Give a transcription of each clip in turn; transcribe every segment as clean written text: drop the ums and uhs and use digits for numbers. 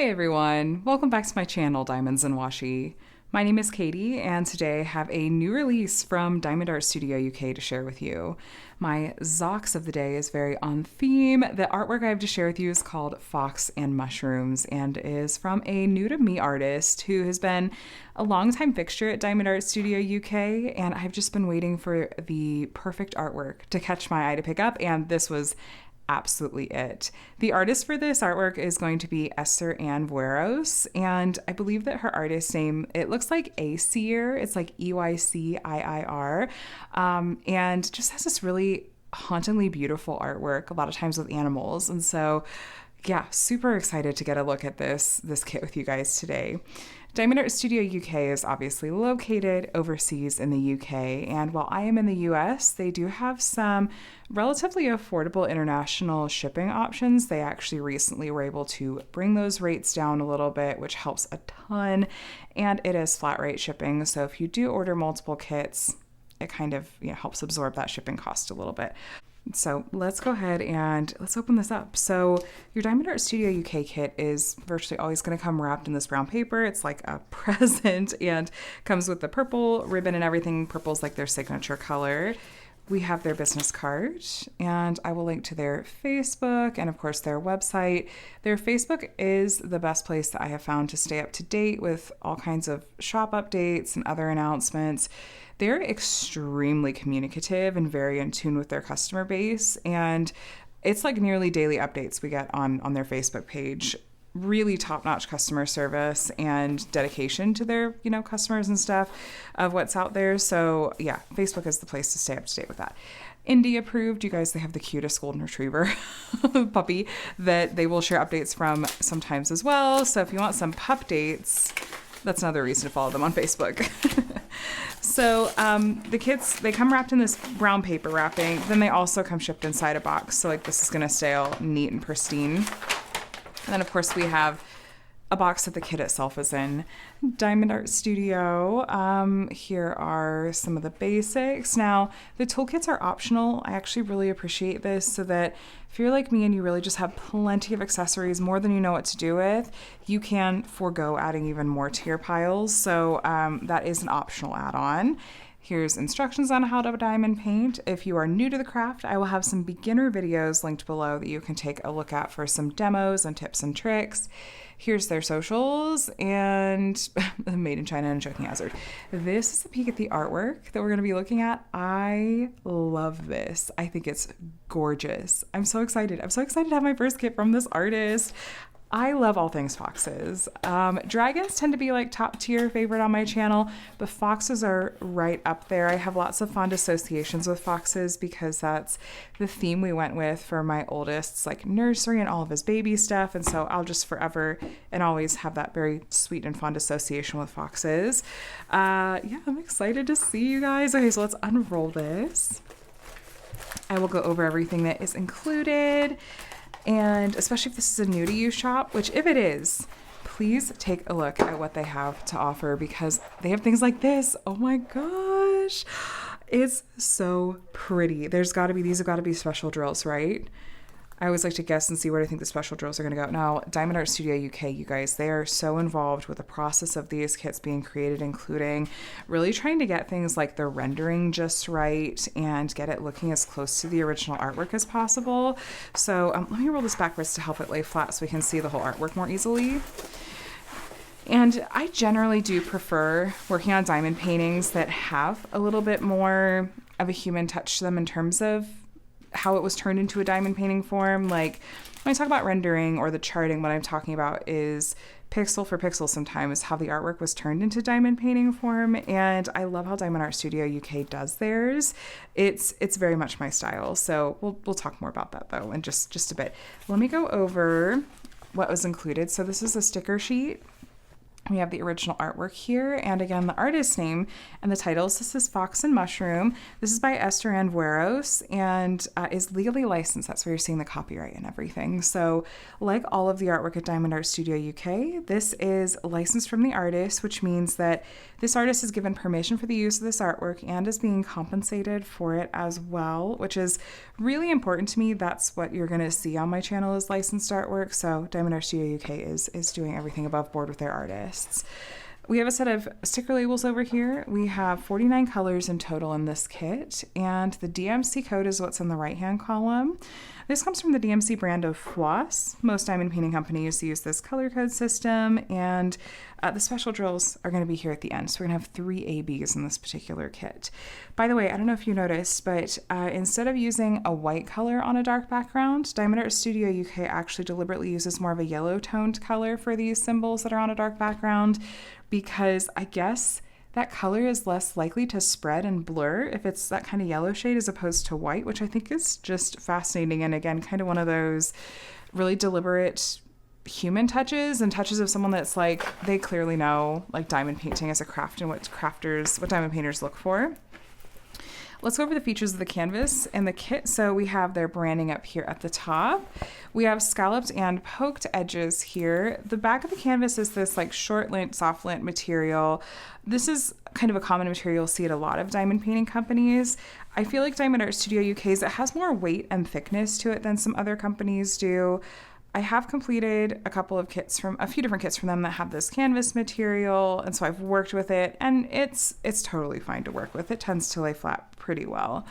Hey everyone, welcome back to my channel, Diamonds and Washi. My name is Katie, and today I have a new release from Diamond Art Studio UK to share with you. My Zox of the day is very on theme. The artwork I have to share with you is called Fox and Mushrooms and is from a new to me artist who has been a longtime fixture at Diamond Art Studio UK, and I've just been waiting for the perfect artwork to catch my eye to pick up, and this was absolutely it. The artist for this artwork is going to be Eszter Anna Vörös, and I believe that her artist name, it looks like EYCIIR, it's like EYCIIR, and just has this really hauntingly beautiful artwork, a lot of times with animals, and so yeah, super excited to get a look at this kit with you guys today. Diamond Art Studio UK is obviously located overseas in the UK, and while I am in the US, they do have some relatively affordable international shipping options. They actually recently were able to bring those rates down a little bit, which helps a ton, and it is flat rate shipping, so if you do order multiple kits, it kind of helps absorb that shipping cost a little bit. So let's go ahead and let's open this up. So your Diamond Art Studio UK kit is virtually always going to come wrapped in this brown paper. It's like a present and comes with the purple ribbon and everything. Purple's like their signature color. We have their business card, and I will link to their Facebook and of course their website. Their Facebook is the best place that I have found to stay up to date with all kinds of shop updates and other announcements. They're extremely communicative and very in tune with their customer base, and it's like nearly daily updates we get on their Facebook page. Really top-notch customer service and dedication to their customers and stuff of what's out there. So yeah, Facebook is the place to stay up to date with that. Indie approved. You guys, they have the cutest golden retriever puppy that they will share updates from sometimes as well. So if you want some pup dates, that's another reason to follow them on Facebook. So the kits, they come wrapped in this brown paper wrapping. Then they also come shipped inside a box. So like this is going to stay all neat and pristine. And then of course we have a box that the kit itself is in. Diamond Art Studio. Here are some of the basics. Now, the toolkits are optional. I actually really appreciate this so that if you're like me and you really just have plenty of accessories, more than you know what to do with, you can forego adding even more to your piles. So that is an optional add-on. Here's instructions on how to diamond paint. If you are new to the craft, I will have some beginner videos linked below that you can take a look at for some demos and tips and tricks. Here's their socials, and made in China and joking hazard. This is a peek at the artwork that we're going to be looking at. I love this. I think it's gorgeous. I'm so excited. I'm so excited to have my first kit from this artist. I love all things foxes. Dragons tend to be like top tier favorite on my channel, but foxes are right up there. I have lots of fond associations with foxes because that's the theme we went with for my oldest's like nursery and all of his baby stuff. And so I'll just forever and always have that very sweet and fond association with foxes. Yeah, I'm excited to see you guys. Okay, so let's unroll this. I will go over everything that is included. And especially if this is a new to you shop, which if it is, please take a look at what they have to offer because they have things like this. Oh my gosh. It's so pretty. These have got to be special drills, right? I always like to guess and see where I think the special drills are going to go. Now, Diamond Art Studio UK, you guys, they are so involved with the process of these kits being created, including really trying to get things like the rendering just right and get it looking as close to the original artwork as possible. So let me roll this backwards to help it lay flat so we can see the whole artwork more easily. And I generally do prefer working on diamond paintings that have a little bit more of a human touch to them in terms of how it was turned into a diamond painting form. Like when I talk about rendering or the charting, what I'm talking about is pixel for pixel sometimes how the artwork was turned into diamond painting form. And I love how Diamond Art Studio UK does theirs. It's very much my style. So we'll talk more about that though in just a bit. Let me go over what was included. So this is a sticker sheet. We have the original artwork here, and again, the artist's name and the titles. This is Fox and Mushroom. This is by Eszter Anna Vörös and is legally licensed. That's where you're seeing the copyright and everything. So like all of the artwork at Diamond Art Studio UK, this is licensed from the artist, which means that this artist is given permission for the use of this artwork and is being compensated for it as well, which is really important to me. That's what you're going to see on my channel is licensed artwork. So Diamond Art Studio UK is doing everything above board with their artists. We have a set of sticker labels over here. We have 49 colors in total in this kit, and the DMC code is what's in the right-hand column. This comes from the DMC brand of Washi. Most diamond painting companies use this color code system, and the special drills are going to be here at the end. So we're going to have 3 ABs in this particular kit. By the way, I don't know if you noticed, but instead of using a white color on a dark background, Diamond Art Studio UK actually deliberately uses more of a yellow toned color for these symbols that are on a dark background, because I guess that color is less likely to spread and blur if it's that kind of yellow shade as opposed to white, which I think is just fascinating. And again, kind of one of those really deliberate human touches and touches of someone that's like, they clearly know like diamond painting as a craft and what diamond painters look for. Let's go over the features of the canvas and the kit. So we have their branding up here at the top. We have scalloped and poked edges here. The back of the canvas is this like short lint, soft lint material. This is kind of a common material you'll see at a lot of diamond painting companies. I feel like Diamond Art Studio UK's, it has more weight and thickness to it than some other companies do. I have completed a few different kits from them that have this canvas material, and so I've worked with it, and it's totally fine to work with. It tends to lay flat pretty well.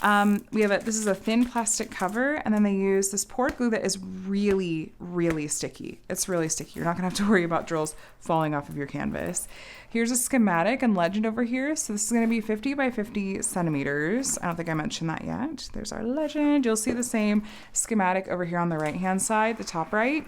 This is a thin plastic cover, and then they use this poured glue that is really, really sticky. It's really sticky. You're not gonna have to worry about drills falling off of your canvas. Here's a schematic and legend over here. So this is gonna be 50 by 50 centimeters. I don't think I mentioned that yet. There's our legend. You'll see the same schematic over here on the right-hand side, the top right.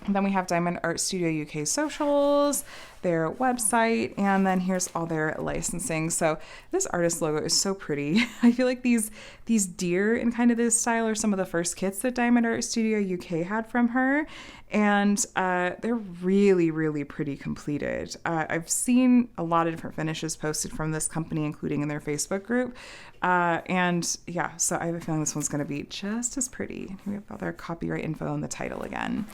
And then we have Diamond Art Studio UK socials, their website, and then here's all their licensing. So this artist logo is so pretty. I feel like these deer in kind of this style are some of the first kits that Diamond Art Studio UK had from her. And they're really, really pretty completed. I've seen a lot of different finishes posted from this company, including in their Facebook group. And yeah, so I have a feeling this one's going to be just as pretty. Here we have all their copyright info and the title again.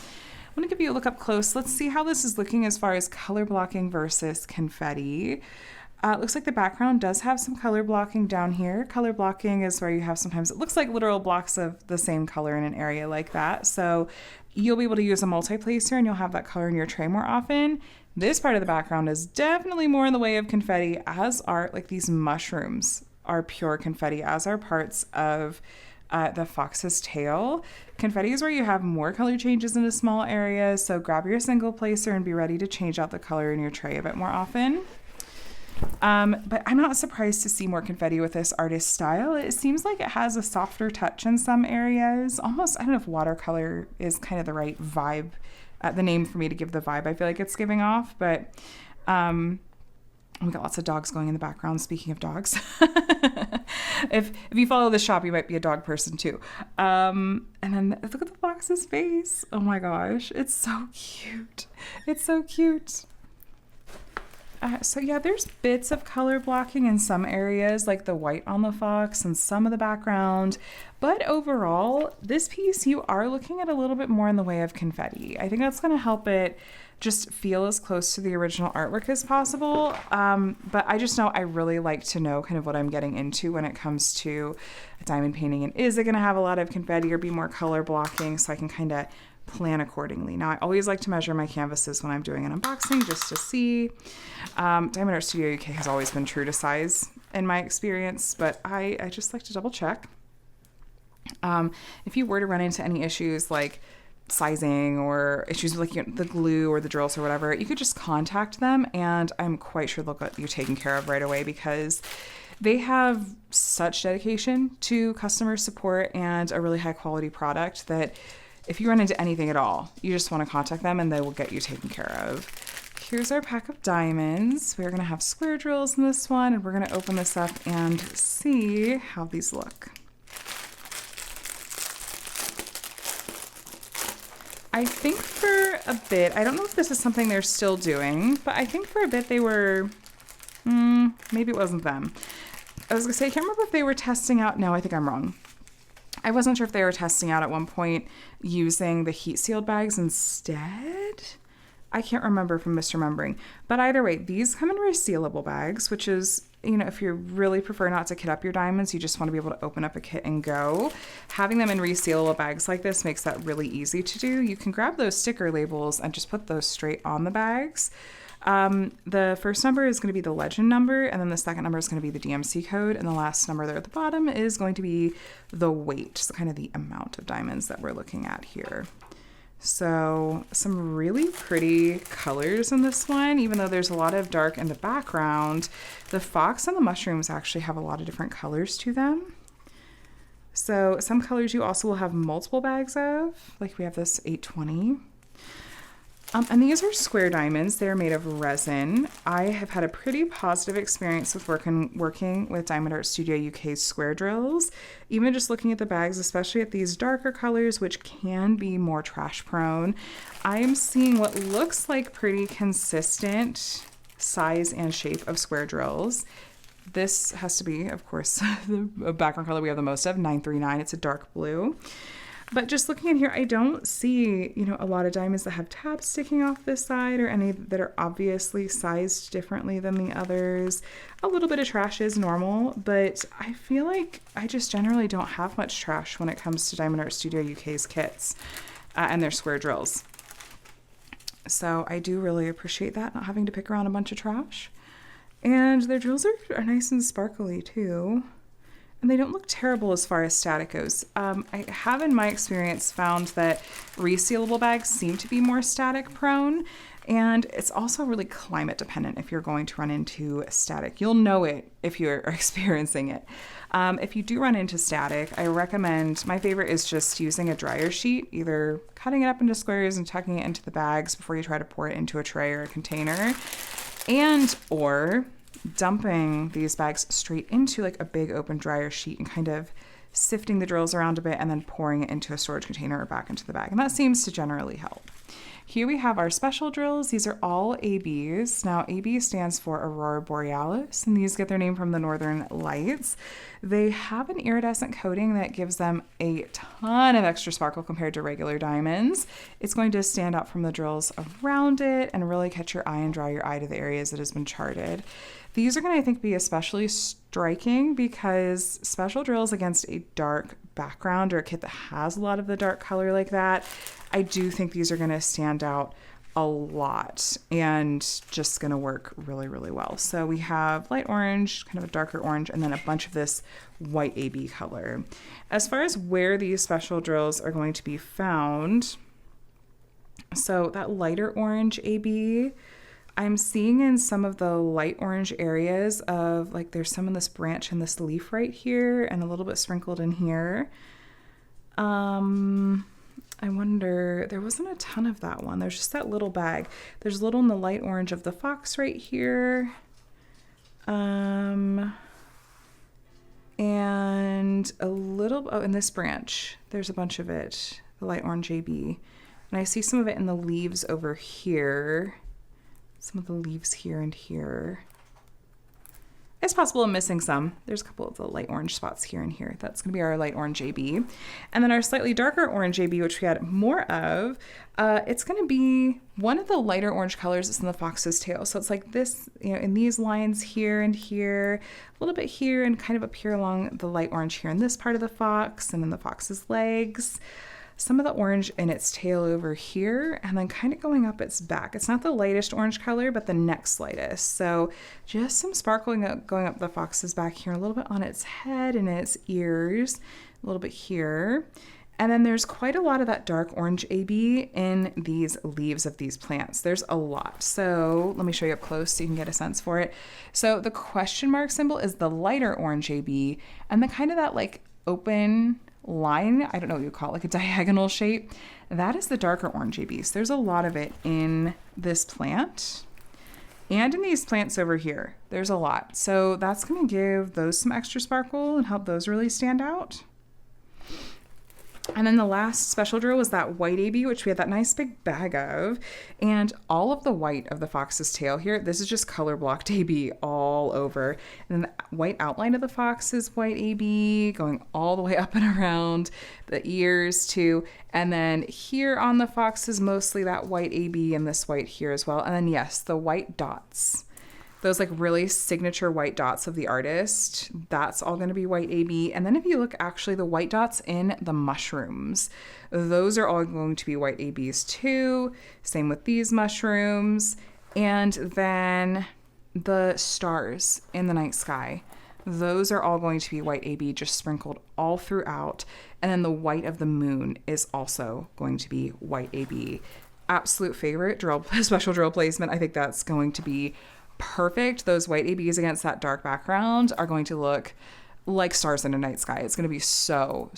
I'm going to give you a look up close. Let's see how this is looking as far as color blocking versus confetti. It looks like the background does have some color blocking down here. Color blocking is where you have sometimes, it looks like literal blocks of the same color in an area like that. So you'll be able to use a multi-placer and you'll have that color in your tray more often. This part of the background is definitely more in the way of confetti, as are like these mushrooms are pure confetti, as are parts of the fox's tail. Confetti is where you have more color changes in a small area, so grab your single placer and be ready to change out the color in your tray a bit more often. But I'm not surprised to see more confetti with this artist style. It seems like it has a softer touch in some areas. Almost, I don't know if watercolor is kind of the right vibe, the name for me to give the vibe I feel like it's giving off, but we got lots of dogs going in the background. Speaking of dogs, if you follow the shop, you might be a dog person too. And then look at the fox's face. Oh my gosh, it's so cute. It's so cute. So yeah, there's bits of color blocking in some areas, like the white on the fox and some of the background. But overall, this piece, you are looking at a little bit more in the way of confetti. I think that's going to help it just feel as close to the original artwork as possible. But I just know I really like to know kind of what I'm getting into when it comes to diamond painting. And is it going to have a lot of confetti or be more color blocking, so I can kind of plan accordingly. Now, I always like to measure my canvases when I'm doing an unboxing just to see. Diamond Art Studio UK has always been true to size in my experience, but I just like to double check. If you were to run into any issues like sizing or issues with like the glue or the drills or whatever, you could just contact them, and I'm quite sure they'll get you taken care of right away, because they have such dedication to customer support and a really high quality product that if you run into anything at all, you just want to contact them and they will get you taken care of. Here's our pack of diamonds. We're going to have square drills in this one, and we're going to open this up and see how these look. I think for a bit, I don't know if this is something they're still doing, but I think for a bit they were, maybe it wasn't them. I was gonna say, I can't remember if they were testing out, no, I think I'm wrong. I wasn't sure if they were testing out at one point using the heat sealed bags instead. I can't remember from misremembering. But either way, these come in resealable bags, which is, you know, if you really prefer not to kit up your diamonds, you just want to be able to open up a kit and go. Having them in resealable bags like this makes that really easy to do. You can grab those sticker labels and just put those straight on the bags. The first number is going to be the legend number, and then the second number is going to be the DMC code, and the last number there at the bottom is going to be the weight, so kind of the amount of diamonds that we're looking at here. So some really pretty colors in this one, even though there's a lot of dark in the background. The fox and the mushrooms actually have a lot of different colors to them. So some colors you also will have multiple bags of, like we have this 820. And these are square diamonds. They're made of resin. I have had a pretty positive experience with working with Diamond Art Studio UK's square drills. Even just looking at the bags, especially at these darker colors, which can be more trash prone, I'm seeing what looks like pretty consistent size and shape of square drills. This has to be, of course, the background color we have the most of, 939. It's a dark blue. But just looking in here, I don't see, you know, a lot of diamonds that have tabs sticking off this side or any that are obviously sized differently than the others. A little bit of trash is normal, but I feel like I just generally don't have much trash when it comes to Diamond Art Studio UK's kits and their square drills. So I do really appreciate that, not having to pick around a bunch of trash. And their drills are nice and sparkly too. And they don't look terrible as far as static goes. I have, in my experience, found that resealable bags seem to be more static prone, and it's also really climate dependent if you're going to run into static. You'll know it if you're experiencing it. If you do run into static, I recommend, my favorite is just using a dryer sheet, either cutting it up into squares and tucking it into the bags before you try to pour it into a tray or a container, and or dumping these bags straight into like a big open dryer sheet and kind of sifting the drills around a bit and then pouring it into a storage container or back into the bag. And that seems to generally help. Here we have our special drills. These are all ABs. Now, AB stands for Aurora Borealis, and these get their name from the Northern Lights. They have an iridescent coating that gives them a ton of extra sparkle compared to regular diamonds. It's going to stand out from the drills around it and really catch your eye and draw your eye to the areas that has been charted. These are going to, I think, be especially striking because special drills against a dark background or a kit that has a lot of the dark color like that, I do think these are going to stand out a lot and just going to work really, really well. So we have light orange, kind of a darker orange, and then a bunch of this white AB color. As far as where these special drills are going to be found, so that lighter orange AB, I'm seeing in some of the light orange areas of, like, there's some in this branch and this leaf right here and a little bit sprinkled in here. I wonder, there wasn't a ton of that one. There's just that little bag. There's a little in the light orange of the fox right here. And a little, oh, in this branch, there's a bunch of it, the light orange AB. And I see some of it in the leaves over here. Some of the leaves here and here. It's possible I'm missing some. There's a couple of the light orange spots here and here. That's going to be our light orange AB. And then our slightly darker orange AB, which we had more of, it's going to be one of the lighter orange colors that's in the fox's tail. So it's like this, you know, in these lines here and here, a little bit here and kind of up here along the light orange here in this part of the fox and in the fox's legs. Some of the orange in its tail over here, and then kind of going up its back. It's not the lightest orange color, but the next lightest. So just some sparkling going up the fox's back here, a little bit on its head and its ears, a little bit here. And then there's quite a lot of that dark orange AB in these leaves of these plants. There's a lot. So let me show you up close so you can get a sense for it. So the question mark symbol is the lighter orange AB, and the kind of that like open line, I don't know what you call it, like a diagonal shape, that is the darker orange AB. So there's a lot of it in this plant and in these plants over here. There's a lot. So that's going to give those some extra sparkle and help those really stand out. And then the last special drill was that white AB, which we had that nice big bag of. And all of the white of the fox's tail here, this is just color blocked AB all over. And then the white outline of the fox is white AB, going all the way up and around the ears too. And then here on the fox is mostly that white AB and this white here as well. And then yes, the white dots. Those like really signature white dots of the artist, that's all going to be white AB. And then if you look, actually the white dots in the mushrooms, those are all going to be white ABs too. Same with these mushrooms. And then the stars in the night sky, those are all going to be white AB, just sprinkled all throughout. And then the white of the moon is also going to be white AB. Absolute favorite special drill placement. I think that's going to be perfect. Those white ABs against that dark background are going to look like stars in a night sky. It's going to be so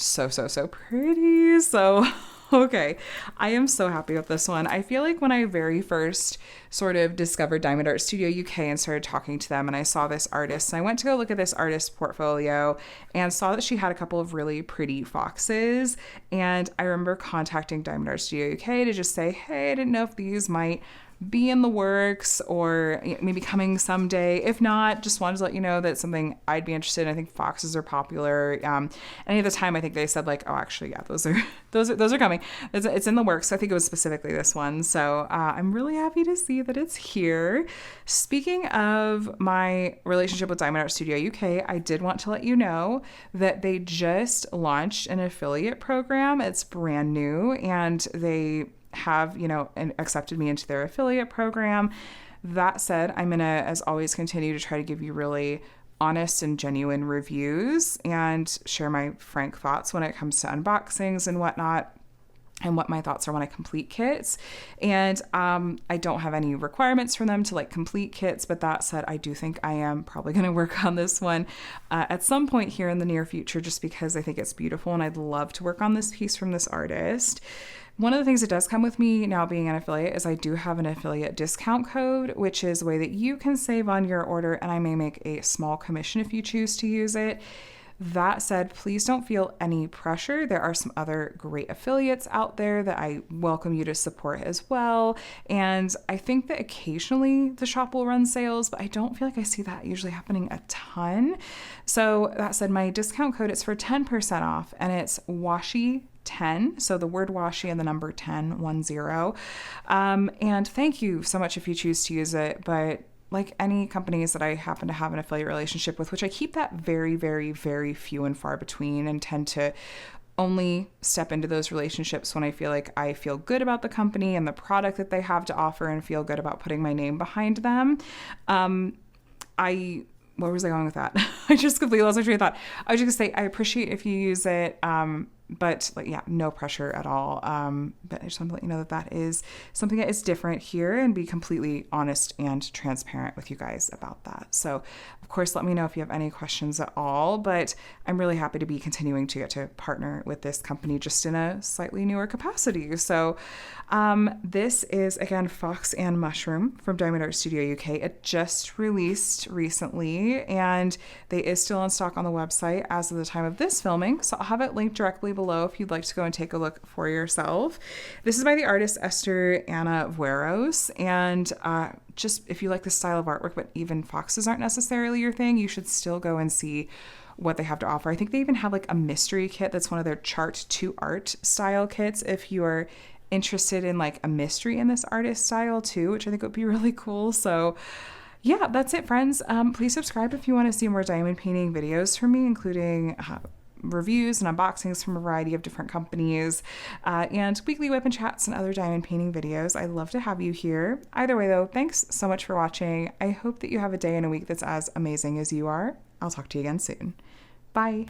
pretty. So, okay. I am so happy with this one. I feel like when I very first sort of discovered Diamond Art Studio UK and started talking to them, and I saw this artist, and I went to go look at this artist's portfolio and saw that she had a couple of really pretty foxes. And I remember contacting Diamond Art Studio UK to just say, hey, I didn't know if these might be in the works or maybe coming someday. If not, just wanted to let you know that it's something I'd be interested in. I think foxes are popular. And at the time, I think they said like, oh, actually, yeah, those are coming. It's in the works. I think it was specifically this one. So I'm really happy to see that it's here. Speaking of my relationship with Diamond Art Studio UK, I did want to let you know that they just launched an affiliate program. It's brand new, and they have, and accepted me into their affiliate program. That said, I'm going to, as always, continue to try to give you really honest and genuine reviews and share my frank thoughts when it comes to unboxings and whatnot, and what my thoughts are when I complete kits. And I don't have any requirements from them to like complete kits, but that said, I do think I am probably going to work on this one at some point here in the near future, just because I think it's beautiful and I'd love to work on this piece from this artist. One of the things that does come with me now being an affiliate is I do have an affiliate discount code, which is a way that you can save on your order, and I may make a small commission if you choose to use it. That said, please don't feel any pressure. There are some other great affiliates out there that I welcome you to support as well. And I think that occasionally the shop will run sales, but I don't feel like I see that usually happening a ton. So that said, my discount code is for 10% off, and it's Washi 10. So the word Washi and the number 10, 10. And thank you so much if you choose to use it. But like any companies that I happen to have an affiliate relationship with, which I keep that very, very, very few and far between, and tend to only step into those relationships when I feel like I feel good about the company and the product that they have to offer and feel good about putting my name behind them. Where was I going with that? I just completely lost my train of thought. I was just going to say, I appreciate if you use it, but like, yeah, no pressure at all. But I just want to let you know that that is something that is different here, and be completely honest and transparent with you guys about that. So of course, let me know if you have any questions at all, but I'm really happy to be continuing to get to partner with this company just in a slightly newer capacity. So this is, again, Fox and Mushroom from Diamond Art Studio UK. It just released recently, and they is still in stock on the website as of the time of this filming. So I'll have it linked directly below if you'd like to go and take a look for yourself. This is by the artist Eszter Anna Vörös, and just if you like this style of artwork, but even foxes aren't necessarily your thing, you should still go and see what they have to offer. I think they even have like a mystery kit that's one of their chart to art style kits if you are interested in like a mystery in this artist style too, which I think would be really cool. So yeah, that's it, friends. Please subscribe if you want to see more diamond painting videos from me, including reviews and unboxings from a variety of different companies, and weekly whip and chats and other diamond painting videos. I'd love to have you here. Either way though, thanks so much for watching. I hope that you have a day and a week that's as amazing as you are. I'll talk to you again soon. Bye.